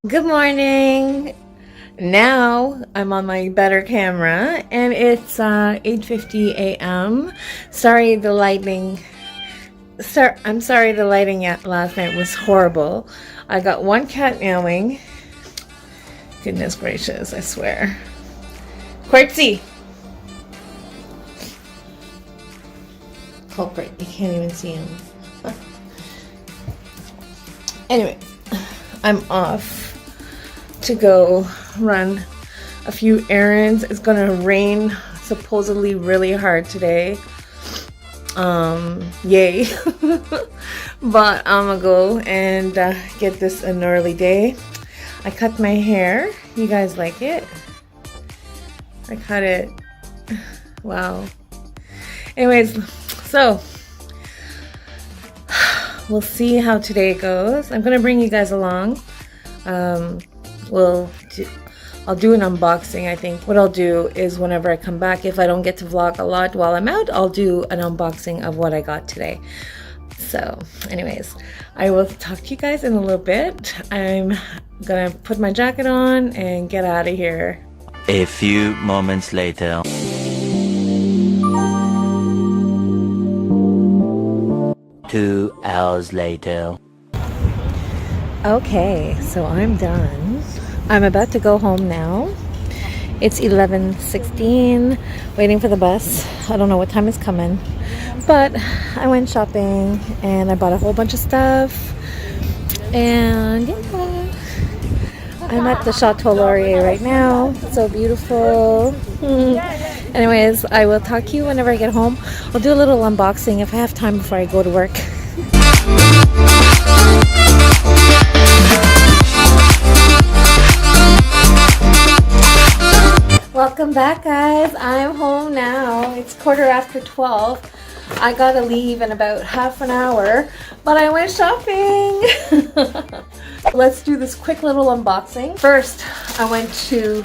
Good morning. Now I'm on my better camera and it's 8:50 a.m. Sorry the lighting. I'm sorry the lighting last night was horrible. I got one cat meowing. Goodness gracious, I swear. Quartzy. Culprit, you can't even see him. Anyway, I'm off to go run a few errands. It's gonna rain supposedly really hard today. Yay. But I'm gonna go and get this an early day. I cut my hair. You guys like it? I cut it. Wow. Anyways, so we'll see how today goes. I'm gonna bring you guys along. I'll do an unboxing. I think what I'll do is whenever I come back, if I don't get to vlog a lot while I'm out, I'll do an unboxing of what I got today. So anyways, I will talk to you guys in a little bit. I'm gonna put my jacket on and get out of here. A few moments later. 2 hours later. Okay, so I'm done. I'm about to go home now. It's 11:16, waiting for the bus. I don't know what time it's coming, but I went shopping and I bought a whole bunch of stuff. And yeah, I'm at the Chateau Laurier right now. It's so beautiful. Anyways, I will talk to you whenever I get home. I'll do a little unboxing if I have time before I go to work. Welcome back, guys. I'm home now. It's 12:15. I gotta leave in about half an hour, but I went shopping. Let's do this quick little unboxing. First, I went to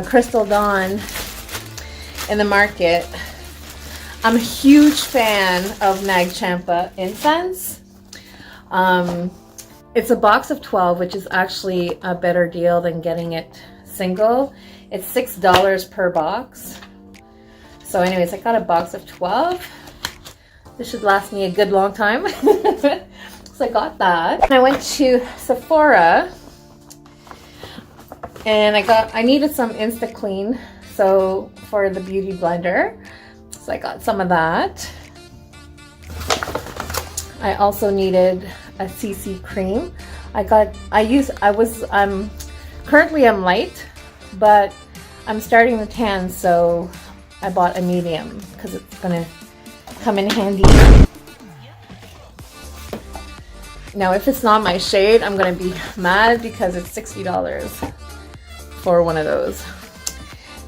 Crystal Dawn in the market. I'm a huge fan of Nag Champa incense. It's a box of 12, which is actually a better deal than getting it single. It's $6 per box. So anyways, I got a box of 12. This should last me a good long time. So I got that. I went to Sephora and I needed some Insta Clean, so for the beauty blender. So I got some of that. I also needed a CC cream. Currently I'm light, but I'm starting to tan, so I bought a medium because it's gonna come in handy. Now, if it's not my shade, I'm gonna be mad because it's $60 for one of those.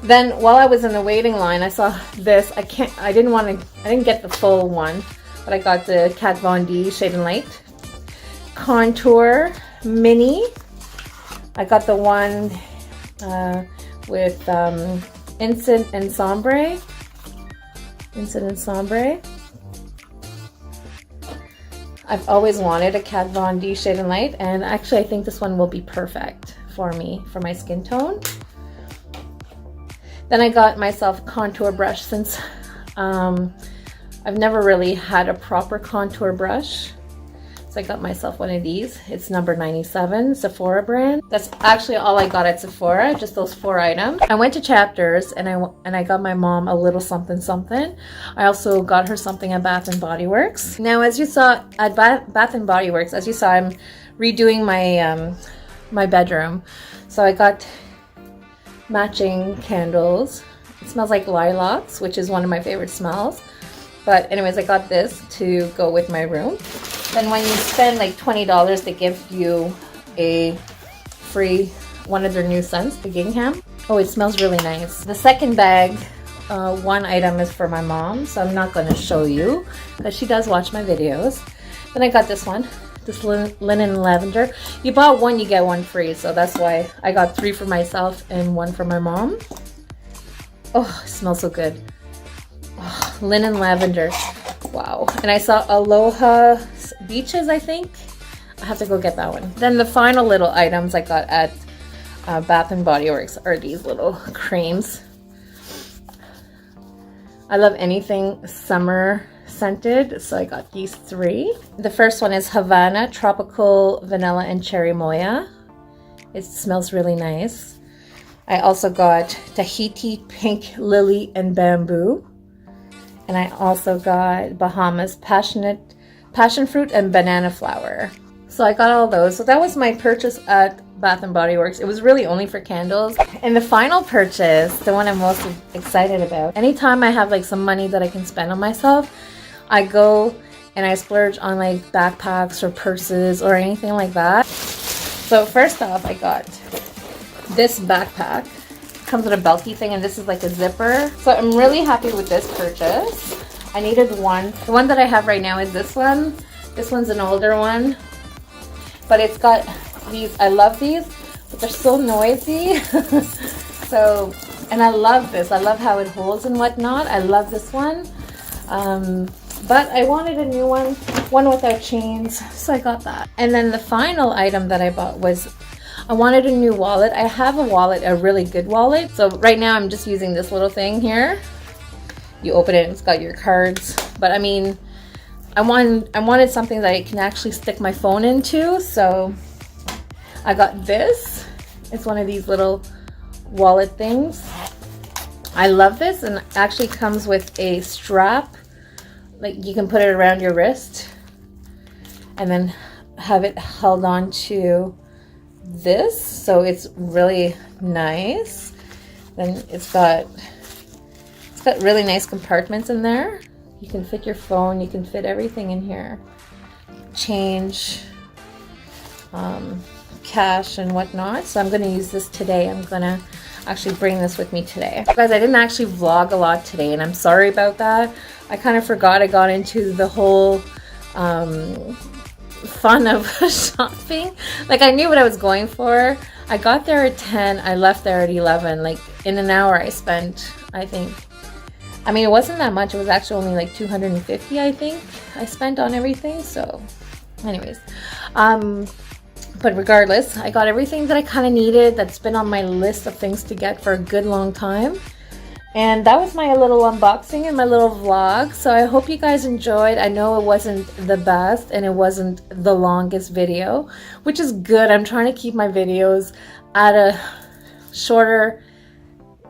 Then while I was in the waiting line, I saw this. I didn't get the full one, but I got the Kat Von D Shade and Light Contour Mini. I got the one with Instant and Sombre. I've always wanted a Kat Von D Shade and Light, and actually I think this one will be perfect for me, for my skin tone. Then I got myself a contour brush since I've never really had a proper contour brush. So I got myself one of these. It's number 97, Sephora brand. That's actually all I got at Sephora, just those 4 items. I went to Chapters and I got my mom a little something something. I also got her something at Bath and Body Works. Now, as you saw at Bath and Body Works, as you saw, I'm redoing my my bedroom. So I got matching candles. It smells like lilacs, which is one of my favorite smells. But anyways, I got this to go with my room. Then when you spend like $20, they give you a free one of their new scents, the gingham. Oh, it smells really nice. The second bag, one item is for my mom, so I'm not going to show you because she does watch my videos. Then I got this one, this linen lavender. You bought one, you get one free, so that's why I got 3 for myself and 1 for my mom. Oh, it smells so good. Oh, linen lavender. Wow. And I saw Aloha Beaches, I think. I have to go get that one. Then the final little items I got at Bath and Body Works are these little creams. I love anything summer scented, so I got these 3. The first one is Havana Tropical Vanilla and Cherry Moya. It smells really nice. I also got Tahiti Pink Lily and Bamboo. And I also got Bahamas Passion Fruit and Banana Flower. So I got all those. So that was my purchase at Bath and Body Works. It was really only for candles. And the final purchase, the one I'm most excited about, anytime I have like some money that I can spend on myself, I go and I splurge on like backpacks or purses or anything like that. So first off, I got this backpack. It comes with a bulky thing, and this is like a zipper. So I'm really happy with this purchase. I needed one. The one that I have right now is this one. This one's an older one, but it's got these. I love these, but they're so noisy. So, and I love this. I love how it holds and whatnot. I love this one. But I wanted a new one without chains, so I got that. And then the final item that I bought was, I wanted a new wallet. I have a wallet, a really good wallet. So right now I'm just using this little thing here. You open it and it's got your cards. But I mean, I wanted something that I can actually stick my phone into. So I got this. It's one of these little wallet things. I love this, and it actually comes with a strap. Like you can put it around your wrist and then have it held on to this. So it's really nice. Then it's got really nice compartments in there. You can fit your phone, you can fit everything in here. Change, cash and whatnot. So I'm gonna use this today. I'm gonna actually bring this with me today. Guys, I didn't actually vlog a lot today, and I'm sorry about that. I kind of forgot I got into the whole fun of shopping. Like, I knew what I was going for. I got there at 10, I left there at 11. Like, in an hour I spent, I think, I mean, it wasn't that much. It was actually only like 250, I think, I spent on everything. So anyways, but regardless, I got everything that I kind of needed that's been on my list of things to get for a good long time. And that was my little unboxing and my little vlog. So I hope you guys enjoyed. I know it wasn't the best and it wasn't the longest video, which is good. I'm trying to keep my videos at a shorter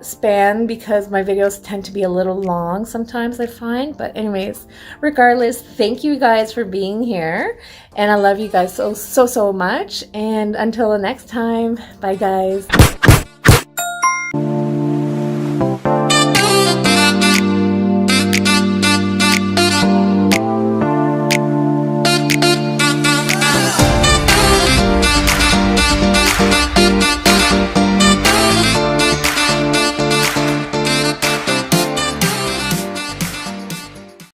span because my videos tend to be a little long sometimes, I find. But anyways, regardless, thank you guys for being here, and I love you guys so much. And until the next time, bye guys.